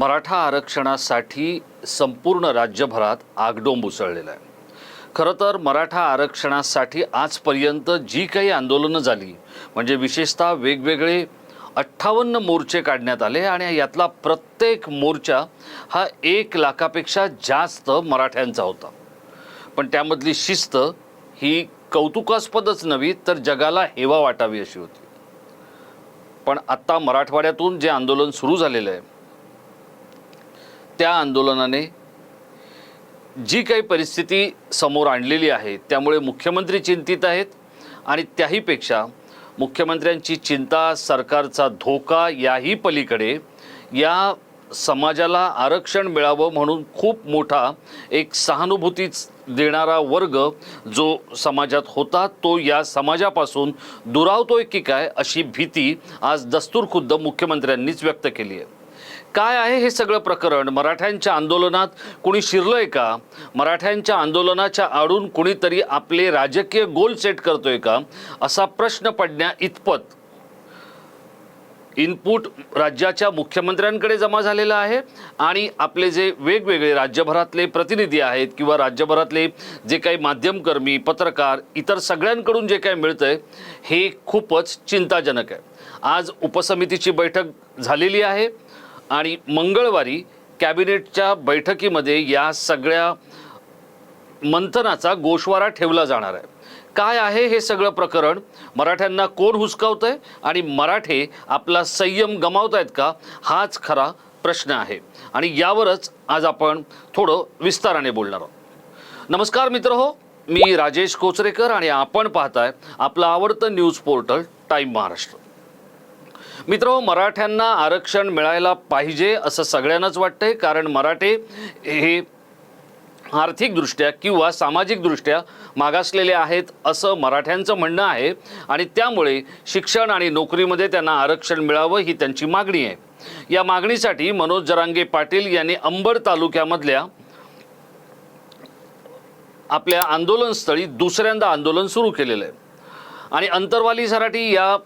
मराठा आरक्षणासाठी संपूर्ण राज्यभरात आगडोंब उसळलेला आहे। खरं तर मराठा आरक्षणासाठी आजपर्यंत जी काही आंदोलनं झाली म्हणजे विशेषतः वेगवेगळे 58 मोर्चे काढण्यात आले आणि यातला प्रत्येक मोर्चा हा 1 लाखापेक्षा जास्त मराठ्यांचा होता। पण त्यामधली शिस्त ही कौतुकास्पदच नव्हे तर जगाला हेवा वाटावी अशी होती। पण आता मराठवाड्यातून जे आंदोलन सुरू झालेलं आहे त्या आंदोलनाने जी काही परिस्थिती समोर आणलेली आहे त्यामुळे मुख्यमंत्री चिंतित आहेत आणि त्याहीपेक्षा मुख्यमंत्र्यांची चिंता, सरकारचा धोका याही पलीकडे या समाजाला आरक्षण मिळावं म्हणून खूप मोठा एक सहानुभूती देणारा वर्ग जो समाजात होता तो या समाजापासून दुरावतोय की काय अशी भीती आज दस्तूरखुद्द मुख्यमंत्र्यांनीच व्यक्त केली आहे। काय आहे हे सगळं प्रकरण? मराठ्यांच्या आंदोलनात कोणी शिरलंय का? मराठ्यांच्या आंदोलनाच्या आडून कोणीतरी आपले राजकीय गोल सेट करतोय का असा प्रश्न पडण्या इतपत इनपुट राज्याच्या मुख्यमंत्र्यांकडे जमा झालेला आहे आणि आपले जे वेगवेगळे राज्यभरातले प्रतिनिधी आहेत किंवा राज्यभरातले जे काही माध्यमकर्मी, पत्रकार, इतर सगळ्यांकडून जे काही मिळतंय हे खूपच चिंताजनक आहे। आज उपसमितीची बैठक झालेली आहे आणि मंगळवारी कॅबिनेटच्या बैठकीमध्ये या सगळ्या मंथनाचा गोषवारा ठेवला जाणार आहे। काय आहे हे सगळं प्रकरण? मराठ्यांना कोण हुसकावतंय आणि मराठे आपला संयम गमावतायत का हाच खरा प्रश्न आहे आणि यावरच आज आपण थोडं विस्ताराने बोलणार आहोत। नमस्कार मित्रहो, मी राजेश कोचरेकर आणि आपण पाहताय आपलं आवडतं न्यूज पोर्टल टाइम महाराष्ट्र। मित्रहो, मराठ्यांना आरक्षण मिळायला पाहिजे असं सगळ्यांनाच वाटतंय कारण मराठे हे आर्थिकदृष्ट्या किंवा सामाजिकदृष्ट्या मागासलेले आहेत असं मराठ्यांचं म्हणणं आहे आणि त्यामुळे शिक्षण आणि नोकरीमध्ये त्यांना आरक्षण मिळावं ही त्यांची मागणी आहे। या मागणीसाठी मनोज जरांगे पाटील यांनी अंबड तालुक्यामधल्या आपल्या आंदोलनस्थळी दुसऱ्यांदा आंदोलन सुरू केलेलं आहे आणि अंतरवाली सराटी या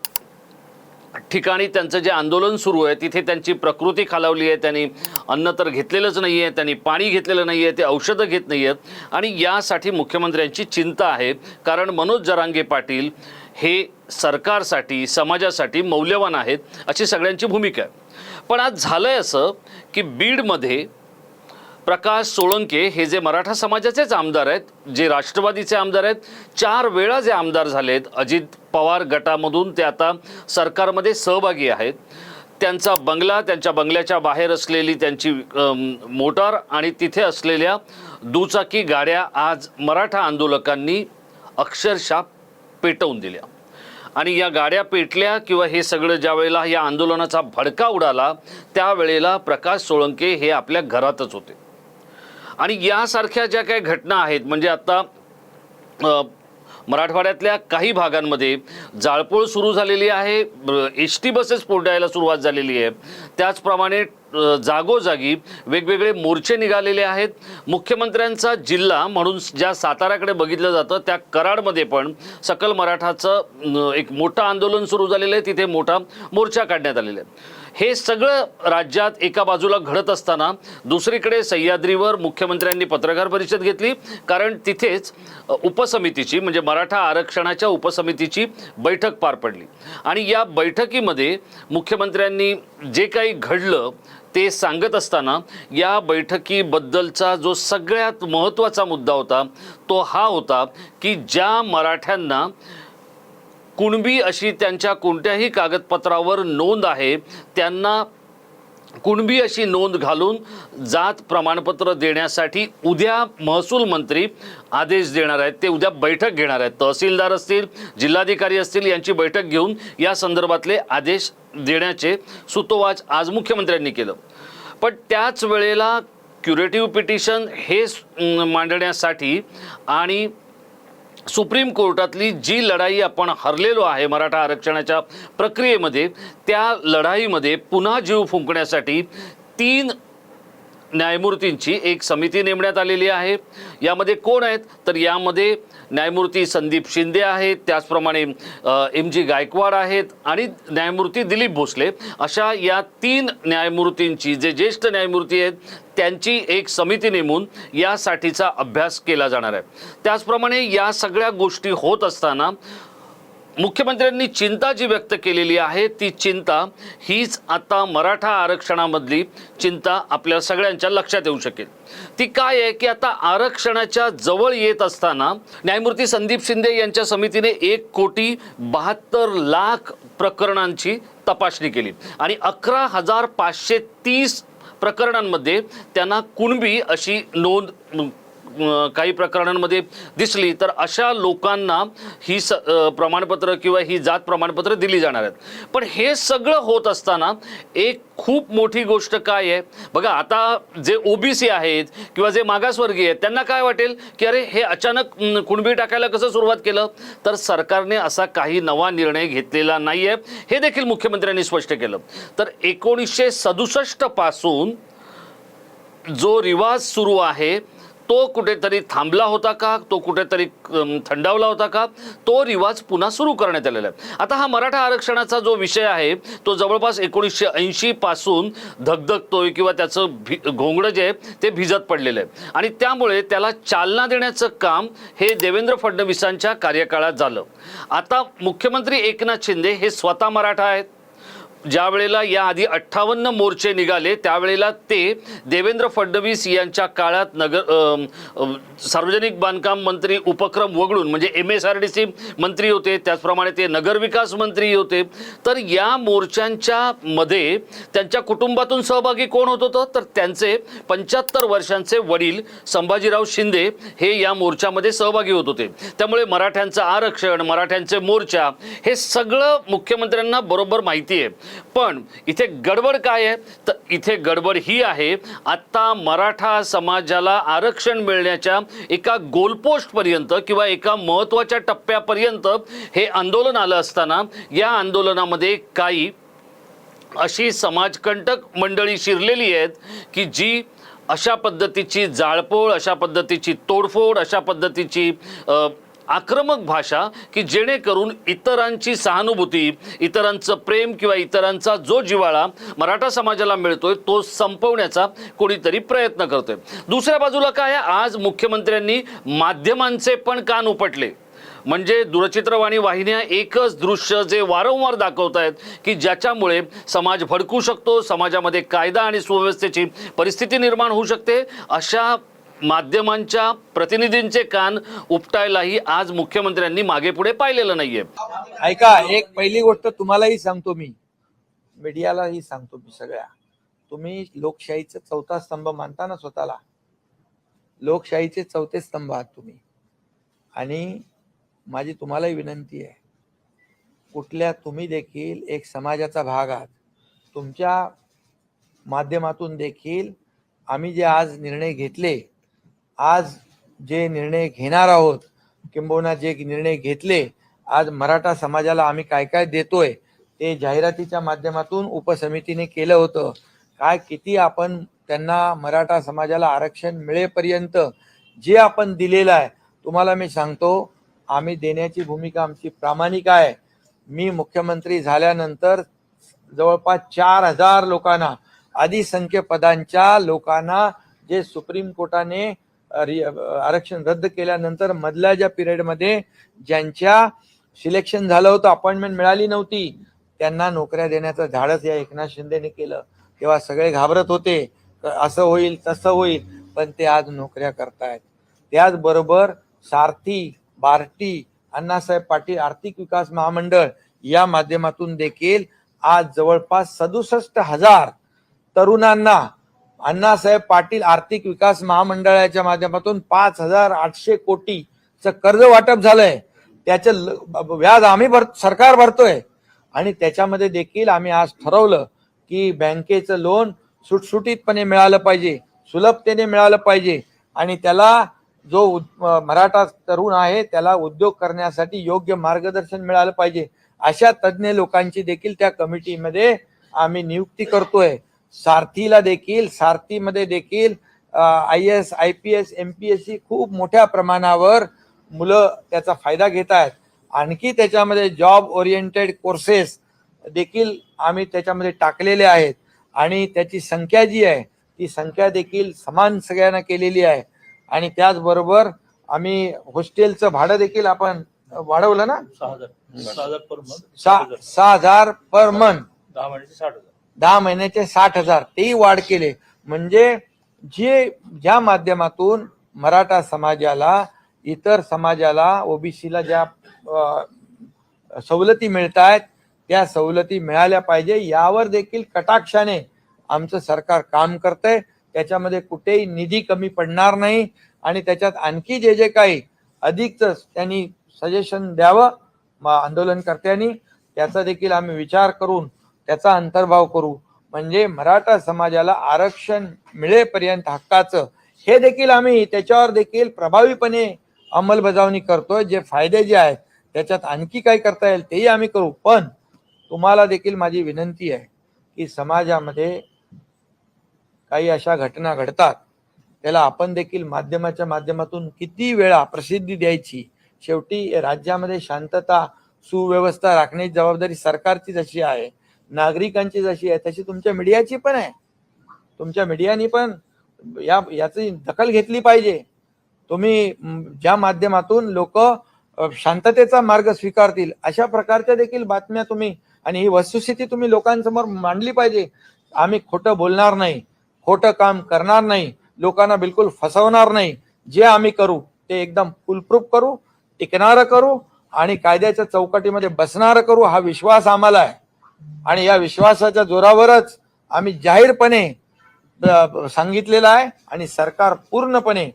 ठिकाणी त्यांचं जे आंदोलन सुरू आहे तिथे त्यांची प्रकृती खालावली आहे। त्यांनी अन्न तर घेतलेलंच नाही आहे, त्यांनी पाणी घेतलेलं नाही आहे, ते औषधं घेत नाही आहेत आणि यासाठी मुख्यमंत्र्यांची चिंता आहे कारण मनोज जरांगे पाटील हे सरकारसाठी, समाजासाठी मौल्यवान आहेत अशी सगळ्यांची भूमिका आहे। पण आज झालंय असं की बीडमध्ये प्रकाश सोळंके हे जे मराठा समाजाचेच आमदार आहेत, जे राष्ट्रवादीचे आमदार आहेत, 4 वेळा जे आमदार झालेत अजित पवार गटामधून, ते आता सरकारमध्ये सहभागी आहेत। त्यांचा बंगला, त्यांच्या बंगल्याच्या बाहेर असलेली त्यांची मोटार आणि तिथे असलेल्या दुचाकी गाड्या आज मराठा आंदोलकांनी अक्षरशः पेटवून दिल्या आणि या गाड्या पेटल्या किंवा हे सगळं ज्या वेळेला या आंदोलनाचा भडका उडाला त्यावेळेला प्रकाश सोळंके हे आपल्या घरातच होते आणि यासारख्या ज्या काही घटना आहेत म्हणजे आता मराठवाड्यातल्या काही भागांमध्ये जाळपोळ सुरू झालेली आहे, एसटी बसेस पोटायला सुरुवात झालेली आहे, त्याचप्रमाणे जागोजागी वेगवेगळे मोर्चे निघालेले आहेत। मुख्यमंत्र्यांचा जिल्हा म्हणून ज्या साताऱ्याकडे बघितलं जातं त्या कराडमध्ये पण सकल मराठाचं एक मोठं आंदोलन सुरू झालेलं आहे, तिथे मोठा मोर्चा काढण्यात आलेला आहे। हे सगळं राज्यात एका बाजूला घडत असताना दुसरीकडे सह्याद्रीवर मुख्यमंत्र्यांनी पत्रकार परिषद घेतली कारण तिथेच उपसमितीची म्हणजे मराठा आरक्षणाच्या उपसमितीची बैठक पार पडली आणि या बैठकीमध्ये मुख्यमंत्र्यांनी जे काही घडलं ते सांगत असताना या बैठकीबद्दलचा जो सगळ्यात महत्त्वाचा मुद्दा होता तो हा होता की ज्या मराठ्यांना कुणबी अशी त्यांच्या कोणत्याही कागदपत्रावर नोंद आहे त्यांना कुणबी अशी नोंद घालून जात प्रमाणपत्र देण्यासाठी उद्या महसूल मंत्री आदेश देणार आहेत। ते उद्या बैठक घेणार आहेत, तहसीलदार असतील, जिल्हाधिकारी असतील यांची बैठक घेऊन या संदर्भातले आदेश देण्याचे सुतोवाच आज मुख्यमंत्र्यांनी केलं। पण त्याच वेळेला क्युरेटिव्ह पिटिशन हे मांडण्यासाठी आणि सुप्रीम कोर्टातली जी लढाई आपण हरलेलो आहे मराठा आरक्षणाच्या प्रक्रियेमध्ये त्या लढाईमध्ये पुन्हा जीव फुंकण्यासाठी 3 न्यायमूर्तींची एक समिती नेमण्यात आलेली आहे। यामध्ये कोण आहेत तर यामध्ये न्यायमूर्ती संदीप शिंदे आहेत, त्याचप्रमाणे MG गायकवाड आहेत आणि न्यायमूर्ती दिलीप भोसले, अशा या 3 न्यायमूर्तींची, जे ज्येष्ठ न्यायमूर्ती आहेत त्यांची एक समिती नेमून यासाठीचा अभ्यास केला जाणार आहे। त्याचप्रमाणे या सगळ्या गोष्टी होत असताना मुख्यमंत्र्यांनी चिंता जी व्यक्त केलेली आहे ती चिंता हीच आता मराठा आरक्षणामधली चिंता आपल्या सगळ्यांच्या लक्षात येऊ शकेल। ती काय आहे की आता आरक्षणाच्या जवळ येत असताना न्यायमूर्ती संदीप शिंदे यांच्या समितीने 1,72,00,000 प्रकरणांची तपासणी केली आणि 11,530 प्रकरणांमध्ये त्यांना कुणबी अशी नोंद काही प्रकरणांमध्ये दिसली, तर अशा लोकांना ही प्रमाणपत्र किंवा ही जात प्रमाणपत्र दिली जाणार आहेत। पण हे सगळं होत असताना एक खूप मोठी गोष्ट काय आहे बघा, आता जे OBC आहेत किंवा जे मागासवर्गीय आहेत त्यांना काय वाटेल की अरे हे अचानक कुणबी टाकायला कसं सुरुवात केलं, तर सरकारने असा काही नवा निर्णय घेतलेला नाही आहे, हे देखील मुख्यमंत्र्यांनी स्पष्ट केलं। तर 1967 पासून जो रिवाज सुरू आहे तो कुठेतरी थांबला होता का, तो कुठेतरी थंडावला होता का, तो रिवाज पुन्हा सुरू करण्यात आलेला आहे। आता हा मराठा आरक्षणाचा जो विषय आहे तो जवळपास 1980 पासून धगधगतोय किंवा त्याचं घोंगडं जे आहे ते भिजत पडलेलं आहे आणि त्यामुळे त्याला चालना देण्याचं काम हे देवेंद्र फडणवीसांच्या कार्यकाळात झालं। आता मुख्यमंत्री एकनाथ शिंदे हे स्वतः मराठा आहेत। ज्या वेळेला याआधी 58 मोर्चे निघाले त्यावेळेला ते देवेंद्र फडणवीस यांच्या काळात सार्वजनिक बांधकाम मंत्री उपक्रम वगळून म्हणजे MSRDC मंत्री होते, त्याचप्रमाणे ते नगरविकास मंत्री होते। तर या मोर्चांच्या मध्ये त्यांच्या कुटुंबातून सहभागी कोण होत होतं तर त्यांचे 75 वर्षांचे वडील संभाजीराव शिंदे हे या मोर्चामध्ये सहभागी होत होते। त्यामुळे मराठ्यांचं आरक्षण, मराठ्यांचे मोर्चा हे सगळं मुख्यमंत्र्यांना बरोबर माहिती आहे। पण इथे गडबड काय आहे तर इथे गडबड ही आहे, आता मराठा समाजाला आरक्षण मिळण्याच्या एका गोलपोस्ट पर्यंत किंवा एका महत्त्वाच्या टप्प्यापर्यंत हे आंदोलन आलं असताना या आंदोलनामध्ये काही अशी समाजकंटक मंडळी शिरलेली आहेत की जी अशा पद्धतीची जाळपोळ, अशा पद्धतीची तोडफोड, अशा पद्धतीची आक्रमक भाषा की जेणेकरून इतरांची सहानुभूती, इतरांचं प्रेम किंवा इतरांचा जो जिव्हाळा मराठा समाजाला मिळतोय तो संपवण्याचा कोणीतरी प्रयत्न करतोय। दुसऱ्या बाजूला काय आहे, आज मुख्यमंत्र्यांनी माध्यमांचे पण कान उपटले। म्हणजे दूरचित्रवाणी वाहिन्या एकच दृश्य जे वारंवार दाखवत आहेत की ज्याच्यामुळे समाज भडकू शकतो, समाजामध्ये कायदा आणि सुव्यवस्थेची परिस्थिती निर्माण होऊ शकते, अशा माध्यमांच्या प्रतिनिधींचे कान उपटायलाही आज मुख्यमंत्र्यांनी मागे पुढे पाहिलेलं नाहीये। ऐका, एक पहिली गोष्ट तुम्हालाही सांगतो, मी मीडियालाही सांगतो, मी सगळ्या, तुम्ही लोकशाहीचा चौथा स्तंभ मानता ना स्वतःला, लोकशाहीचे चौथे स्तंभ आहात तुम्ही। आणि माझी तुम्हालाही विनंती आहे, कुठल्या तुम्ही देखील एक समाजाचा भाग आहात, तुमच्या माध्यमातून देखील आम्ही जे आज निर्णय घेतले, आज जे निर्णय घेणार आहोत, किंबहुना जे निर्णय घेतले, आज मराठा समाजाला आम्ही काय काय देतोय ते जाहिरातीच्या माध्यमातून उपसमितीने केलं होतं। काय किती आपण त्यांना मराठा समाजाला आरक्षण मिळेपर्यंत जे आपण दिलेलं आहे, तुम्हाला मी सांगतो, आम्ही देण्याची भूमिका आमची प्रामाणिक आहे। मी मुख्यमंत्री झाल्यानंतर जवळपास 4,000 लोकांना, अधिसंख्य पदांच्या लोकांना, जे सुप्रीम कोर्टाने आरक्षण रद्द केल्यानंतर मधल्या ज्या पिरियडमध्ये ज्यांच्या सिलेक्शन झालं होतं, अपॉइंटमेंट मिळाली नव्हती, त्यांना नोकऱ्या देण्याचं धाडस या एकनाथ शिंदेने केलं। तेव्हा सगळे घाबरत होते, असं होईल तसं होईल, पण ते आज नोकऱ्या करतायत। त्याचबरोबर सारथी, बार्टी, अण्णासाहेब पाटील आर्थिक विकास महामंडळ या माध्यमातून देखील आज जवळपास 67,000 तरुणांना अण्णासाहेब पाटील आर्थिक विकास महामंडळाच्या माध्यमातून 5,800 कोटीचं कर्ज वाटप झालंय। त्याचं व्याज आम्ही सरकार भरतोय आणि त्याच्यामध्ये देखील आम्ही आज ठरवलं की बँकेचं लोन सुटसुटीतपणे मिळालं पाहिजे, सुलभतेने मिळालं पाहिजे आणि त्याला जो मराठा तरुण आहे त्याला उद्योग करण्यासाठी योग्य मार्गदर्शन मिळालं पाहिजे। अशा तज्ञ लोकांची देखील त्या कमिटीमध्ये आम्ही नियुक्ती करतोय। सारथीला देखील, सारथीमध्ये देखील IAS, IPS, MPSC खूप मोठ्या प्रमाणावर मुलं त्याचा फायदा घेत आहेत. आणखी त्याच्यामध्ये जॉब ओरिएंटेड कोर्सेस देखील आम्ही त्याच्यामध्ये टाकलेले आहेत आणि त्याची संख्या जी आहे ती संख्या देखील समान सगळ्यांना केलेली आहे. आणि त्याचबरोबर आम्ही हॉस्टेलचं भाडं देखील आपण वाढवलं ना, 6,000 पर मंथ, 6,000 पर मंथ, 10 महिन्याचे 60,000. 10 महिन्याचे 60,000 तेही वाढ केले. म्हणजे ज्या माध्यमातून मराठा समाजाला, इतर समाजाला, ओबीसीला ज्या सवलती मिळत आहेत त्या सवलती मिळाल्या पाहिजे यावर देखील कटाक्षाने आमचं सरकार काम करतंय. त्याच्यामध्ये कुठेही निधी कमी पडणार नाही आणि त्याच्यात आणखी जे काही अधिकच त्यांनी सजेशन द्यावं आंदोलनकर्त्यांनी, त्याचा देखील आम्ही विचार करून त्याचा अंतर्भाव करू. म्हणजे मराठा समाजाला आरक्षण मिळेपर्यंत हक्काचं हे देखील आम्ही त्याच्यावर देखील प्रभावीपणे अंमलबजावणी करतोय. जे फायदे जे आहेत त्याच्यात आणखी काय करता येईल तेही आम्ही करू. पण तुम्हाला देखील माझी विनंती आहे की समाजामध्ये काही अशा घटना घडतात त्याला आपण देखील माध्यमाच्या माध्यमातून किती वेळा प्रसिद्धी द्यायची. शेवटी राज्यामध्ये शांतता सुव्यवस्था राखण्याची जबाबदारी सरकारची जशी आहे, नागरिकांची जशी आहे, तशी तुमच्या मीडियाची पण आहे. तुमच्या मीडियानी पण याची दखल घेतली पाहिजे. तुम्ही ज्या माध्यमातून लोक शांततेचा मार्ग स्वीकारतील अशा प्रकारच्या देखील बातम्या तुम्ही आणि ही वस्तुस्थिती तुम्ही लोकांसमोर मांडली पाहिजे. आम्ही खोटं बोलणार नाही, खोटं काम करणार नाही, लोकांना बिलकुल फसवणार नाही. जे आम्ही करू ते एकदम फुलप्रूफ करू, टिकणारं करू आणि कायद्याच्या चौकटीमध्ये बसणारं करू हा विश्वास आम्हाला आहे. आणि या विश्वासाच्या जोरावरच आम्ही जाहीरपणे सांगितलेलं आहे आणि सरकार पूर्णपणे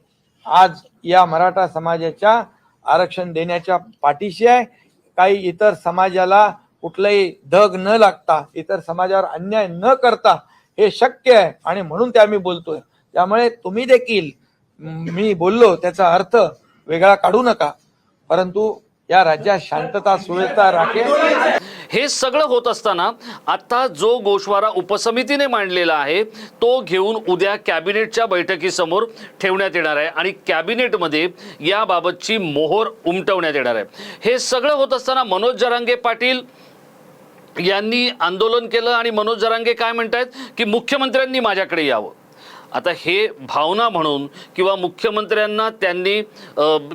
आज या मराठा समाजाच्या आरक्षण देण्याच्या पाठीशी आहे. काही इतर समाजाला कुठलाही धग न लागता, इतर समाजावर अन्याय न करता हे शक्य आहे आणि म्हणून ते आम्ही बोलतोय. त्यामुळे तुम्ही देखील मी बोललो त्याचा अर्थ वेगळा काढू नका, परंतु या राज्यात शांतता सुव्यवस्था राखेल. हे सगळं होत असताना आता जो गोषवारा उपसमितीने मांडलेला आहे तो घेऊन उद्या कॅबिनेटच्या बैठकीसमोर ठेवण्यात येणार आहे आणि कॅबिनेटमध्ये याबाबतची मोहर उमटवण्यात येणार आहे. हे सगळं होत असताना मनोज जरांगे पाटील यांनी आंदोलन केलं आणि मनोज जरांगे काय म्हणतायत की मुख्यमंत्र्यांनी माझ्याकडे यावं. आता हे भावना म्हणून किंवा मुख्यमंत्र्यांना त्यांनी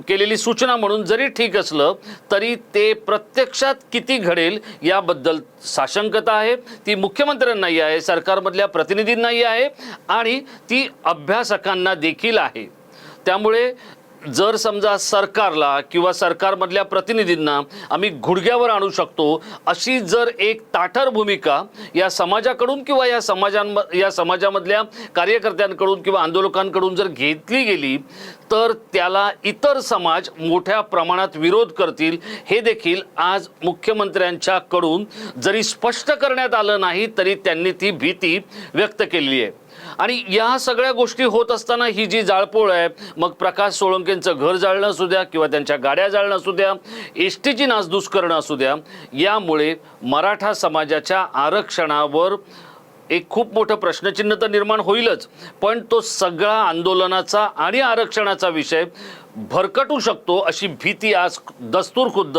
केलेली सूचना म्हणून जरी ठीक असलं तरी ते प्रत्यक्षात किती घडेल याबद्दल साशंकता आहे. ती मुख्यमंत्र्यांनाही आहे, सरकारमधल्या प्रतिनिधींनाही आहे आणि ती अभ्यासकांना देखील आहे. त्यामुळे जर समजा सरकारला किंवा सरकारमधल्या प्रतिनिधींना आम्ही घुडग्यावर आणू शकतो अशी जर एक ताठर भूमिका या समाजाकडून किंवा या समाजामधल्या कार्यकर्त्यांकडून किंवा आंदोलकांकडून जर घेतली गेली तर त्याला इतर समाज मोठ्या प्रमाणात विरोध करतील. हे देखील आज मुख्यमंत्र्यांच्याकडून जरी स्पष्ट करण्यात आलं नाही तरी त्यांनी ती भीती व्यक्त केली आहे. आणि या सगळ्या गोष्टी होत असताना ही जी जाळपोळ आहे, मग प्रकाश सोळंकेंचं घर जाळणं असू द्या किंवा त्यांच्या गाड्या जाळणं असू द्या, एसटीची नासधूस करणं असू द्या, यामुळे मराठा समाजाच्या आरक्षणावर एक खूप मोठं प्रश्नचिन्ह तर निर्माण होईलच, पण तो सगळा आंदोलनाचा आणि आरक्षणाचा विषय भरकटू शकतो अशी भीती आज दस्तूर खुद्द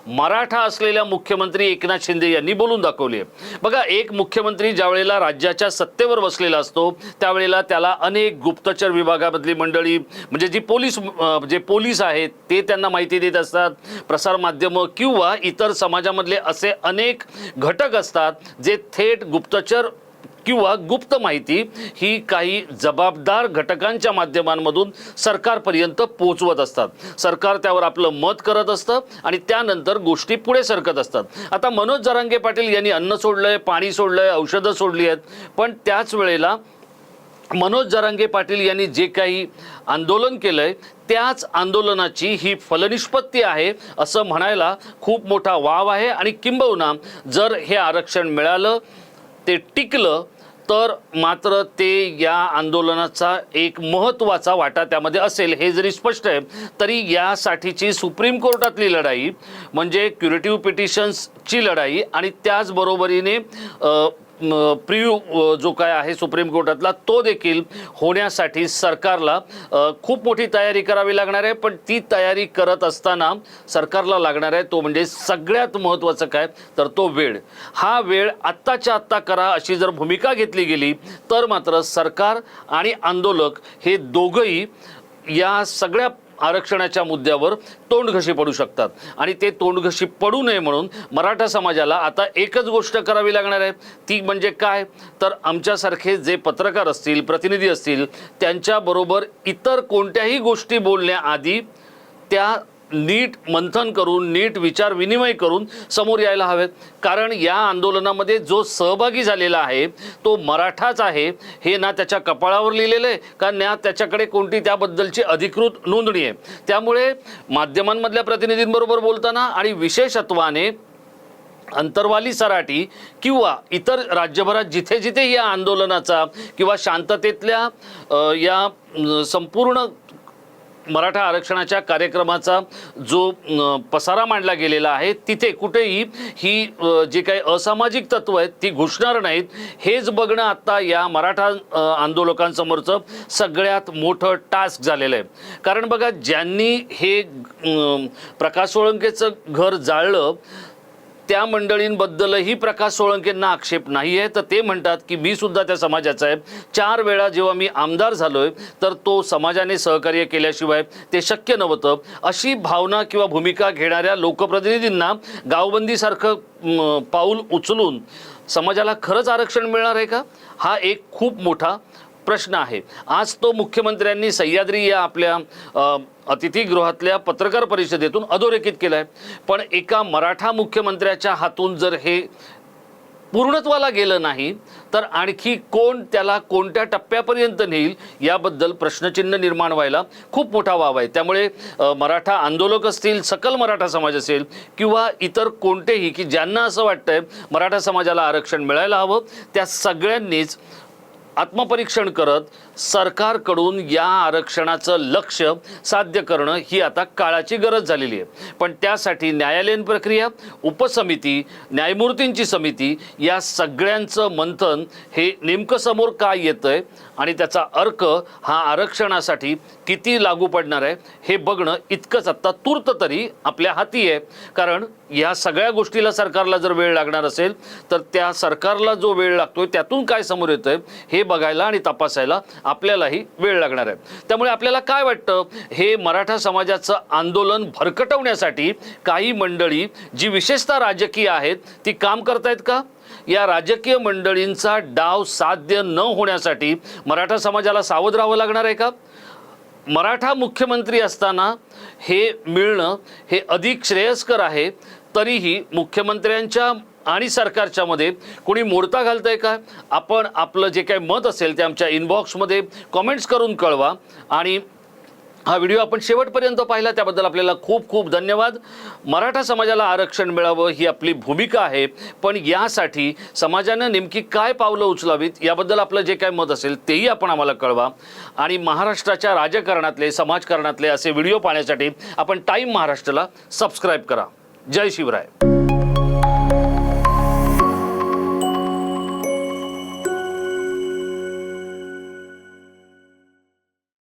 मराठा असलेल्या मुख्यमंत्री एकनाथ शिंदे यांनी बोलून दाखवली आहे. बघा, एक मुख्यमंत्री ज्या वेळेला राज्याच्या सत्तेवर बसलेला असतो त्यावेळेला त्याला अनेक गुप्तचर विभागामधली मंडळी म्हणजे जे पोलीस आहेत ते त्यांना माहिती देत असतात, प्रसारमाध्यमं किंवा इतर समाजामधले असे अनेक घटक असतात जे थेट गुप्तचर किंवा गुप्त माहिती ही काही जबाबदार घटकांच्या माध्यमांमधून सरकारपर्यंत पोहोचवत असतात. सरकार त्यावर आपलं मत करत असतं आणि त्यानंतर गोष्टी पुढे सरकत असतात. आता मनोज जरांगे पाटील यांनी अन्न सोडलंय, पाणी सोडलंय, औषधं सोडली आहेत, पण त्याच वेळेला मनोज जरांगे पाटील यांनी जे काही आंदोलन केलंय त्याच आंदोलनाची ही फलनिष्पत्ती आहे असं म्हणायला खूप मोठा वाव आहे. आणि किंबहुना जर हे आरक्षण मिळालं, ते टिकलं, तर मात्र ते या आंदोलनाचा एक महत्त्वाचा वाटा त्यामध्ये असेल हे जरी स्पष्ट आहे तरी यासाठीची सुप्रीम कोर्टातली लढाई म्हणजे क्युरेटिव्ह पिटिशन्सची लढाई आणि त्याचबरोबरीने प्रिव्ह्यू जो काय आहे सुप्रीम कोर्टातला तो देखील होण्यासाठी सरकारला खूप मोठी तयारी करावी लागणार आहे. पण ती तयारी करत असताना सरकारला लागणार आहे तो म्हणजे सगळ्यात महत्त्वाचं काय तर तो वेळ. हा वेळ आत्ताच्या आत्ता करा अशी जर भूमिका घेतली गेली तर मात्र सरकार आणि आंदोलक हे दोघंही या सगळ्या आरक्षणाच्या मुद्द्यावर तोंडघशी पडू शकतात. आणि ते तोंडघशी पडू नये म्हणून मराठा समाजाला आता एकच गोष्ट करावी लागणार आहे. ती म्हणजे काय तर आमच्यासारखे जे पत्रकार असतील प्रतिनिधी असतील त्यांच्याबरोबर इतर कोणत्याही गोष्टी बोलण्याआधी त्या नीट मंथन करून नीट विचार विनिमय करून समोर यायला हवेत. कारण या आंदोलनामध्ये जो सहभागी झालेला आहे तो मराठाच आहे हे ना त्याच्या कपाळावर लिहिलेलं आहे का ना त्याच्याकडे कोणती त्याबद्दलची अधिकृत नोंदणी आहे. त्यामुळे माध्यमांमधल्या प्रतिनिधींबरोबर बोलताना आणि विशेषत्वाने अंतरवाली सराटी किंवा इतर राज्यभरात जिथे जिथे या आंदोलनाचा किंवा शांततेतल्या या संपूर्ण मराठा आरक्षणाच्या कार्यक्रमाचा जो पसारा मांडला गेलेला आहे तिथे कुठेही ही जे काही असामाजिक तत्व आहेत ती घुसणार नाहीत. हेच बघणं आत्ता या मराठा आंदोलकांसमोरचं सगळ्यात मोठं टास्क झालेलं आहे. कारण बघा ज्यांनी हे प्रकाश सोळंकेचं घर जाळलं त्या मंडळींबद्दलही प्रकाश सोळंकेंना आक्षेप नाही आहे. तर ते म्हणतात की मी सुद्धा त्या समाजाचा आहे. 4 वेळा जेव्हा मी आमदार झालोय तर तो समाजाने सहकार्य केल्याशिवाय ते शक्य नव्हतं अशी भावना किंवा भूमिका घेणाऱ्या लोकप्रतिनिधींना गावबंदीसारखं पाऊल उचलून समाजाला खरंच आरक्षण मिळणार आहे का हा एक खूप मोठा प्रश्न आहे. आज तो मुख्यमंत्र्यांनी सह्याद्री या आपल्या अतिथीगृहातल्या पत्रकार परिषदेतून अधोरेखित केलं आहे. पण एका मराठा मुख्यमंत्र्याच्या हातून जर हे पूर्णत्वाला गेलं नाही तर आणखी कोण त्याला कोणत्या टप्प्यापर्यंत नेईल याबद्दल प्रश्नचिन्ह निर्माण व्हायला खूप मोठा वाव आहे. त्यामुळे मराठा आंदोलक असतील सकल मराठा समाज असेल किंवा इतर कोणतेही की ज्यांना असं वाटतंय मराठा समाजाला आरक्षण मिळायला हवं त्या सगळ्यांनीच आत्मपरीक्षण करत सरकारकडून या आरक्षणाचं लक्ष्य साध्य करणं ही आता काळाची गरज झालेली आहे. पण त्यासाठी न्यायालयीन प्रक्रिया उपसमिती न्यायमूर्तींची समिती या सगळ्यांचं मंथन हे नेमकं समोर काय येतंय आणि त्याचा अर्क हा आरक्षणासाठी किती लागू पडणार आहे हे बघणं इतकंच आत्ता तूर्त तरी आपल्या हाती आहे. कारण या सगळ्या गोष्टीला सरकारला जर वेळ लागणार असेल तर त्या सरकारला जो वेळ लागतोय त्यातून काय समोर येतंय हे बघायला आणि तपासायला आपल्यालाही वेळ लागणार आहे. त्यामुळे आपल्याला काय वाटतं हे मराठा समाजाचं आंदोलन भरकटवण्यासाठी काही मंडळी जी विशेषतः राजकीय आहेत ती काम करतायत का? या राजकीय मंडळींचा डाव साध्य न होण्यासाठी मराठा समाजाला सावध राहावं लागणार आहे का? मराठा मुख्यमंत्री असताना हे मिळणं हे अधिक श्रेयस्कर आहे. तरीही मुख्यमंत्र्यांच्या आणि सरकारच्या मध्ये कोणी मोडता घालतंय का? आपण आपलं जे काही मत असेल ते आमच्या इनबॉक्समध्ये कॉमेंट्स करून कळवा. आणि हा व्हिडिओ आपण शेवटपर्यंत पाहिला त्याबद्दल आपल्याला खूप खूप धन्यवाद. मराठा समाजाला आरक्षण मिळावं ही आपली भूमिका आहे. पण यासाठी समाजानं नेमकी काय पावलं उचलावीत याबद्दल आपलं जे काय मत असेल तेही आपण आम्हाला कळवा. आणि महाराष्ट्राच्या राजकारणातले समाजकारणातले असे व्हिडिओ पाहण्यासाठी आपण टाईम महाराष्ट्राला सबस्क्राईब करा. जय शिवराय.